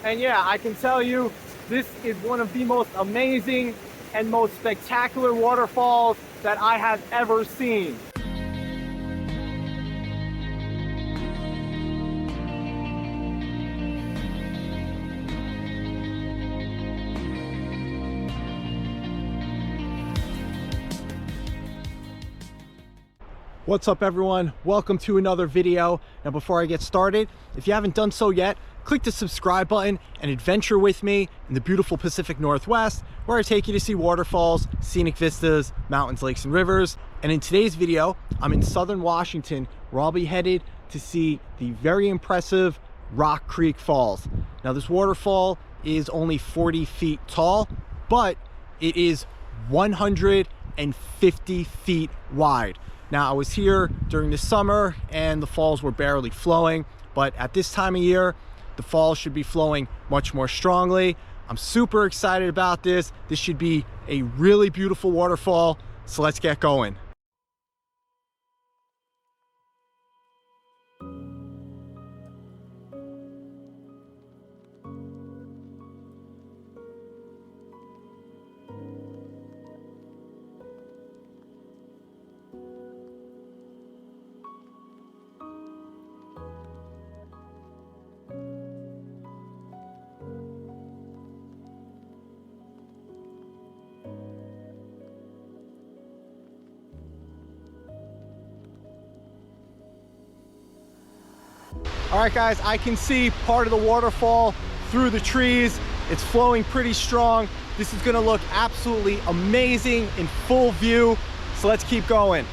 And yeah, I can tell you, this is one of the most amazing and most spectacular waterfalls that I have ever seen. What's up everyone? Welcome to another video. Now before I get started, if you haven't done so yet, click the subscribe button and adventure with me in the beautiful Pacific Northwest, where I take you to see waterfalls, scenic vistas, mountains, lakes, and rivers. And in today's video, I'm in southern Washington, where I'll be headed to see the very impressive Rock Creek Falls. Now this waterfall is only 40 feet tall, but it is 150 feet wide. Now I was here during the summer and the falls were barely flowing, but at this time of year, the falls should be flowing much more strongly. I'm super excited about this. This should be a really beautiful waterfall, so let's get going. All right guys, I can see part of the waterfall through the trees. It's flowing pretty strong. This is gonna look absolutely amazing in full view. So let's keep going.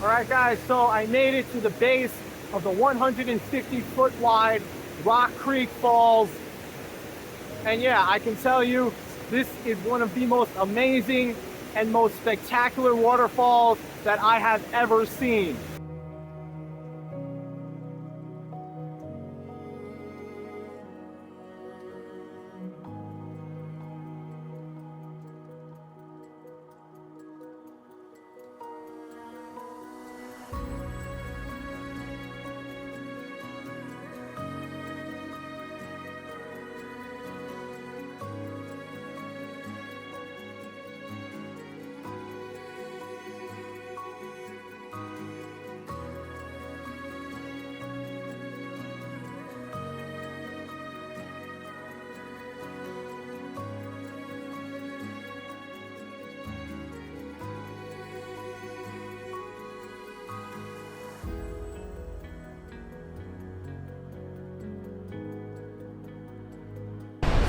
All right guys, so I made it to the base of the 150-foot wide Rock Creek Falls. And yeah, I can tell you, this is one of the most amazing and most spectacular waterfalls that I have ever seen.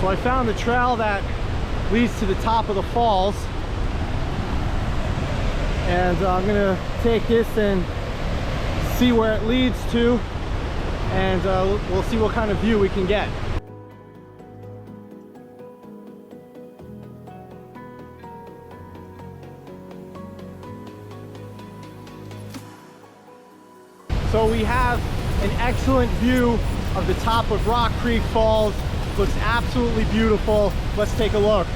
So I found the trail that leads to the top of the falls. And I'm gonna take this and see where it leads to, and we'll see what kind of view we can get. So we have an excellent view of the top of Rock Creek Falls. Looks absolutely beautiful. Let's take a look.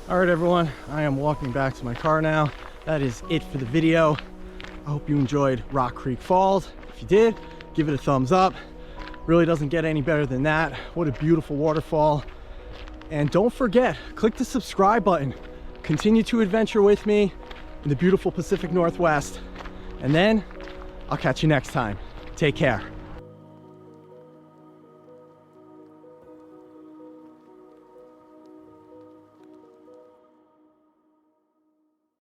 All right, everyone, I am walking back to my car now. That is it for the video. I hope you enjoyed Rock Creek Falls. If you did, give it a thumbs up. Really doesn't get any better than that. What a beautiful waterfall. And don't forget, click the subscribe button. Continue to adventure with me in the beautiful Pacific Northwest. And then I'll catch you next time. Take care.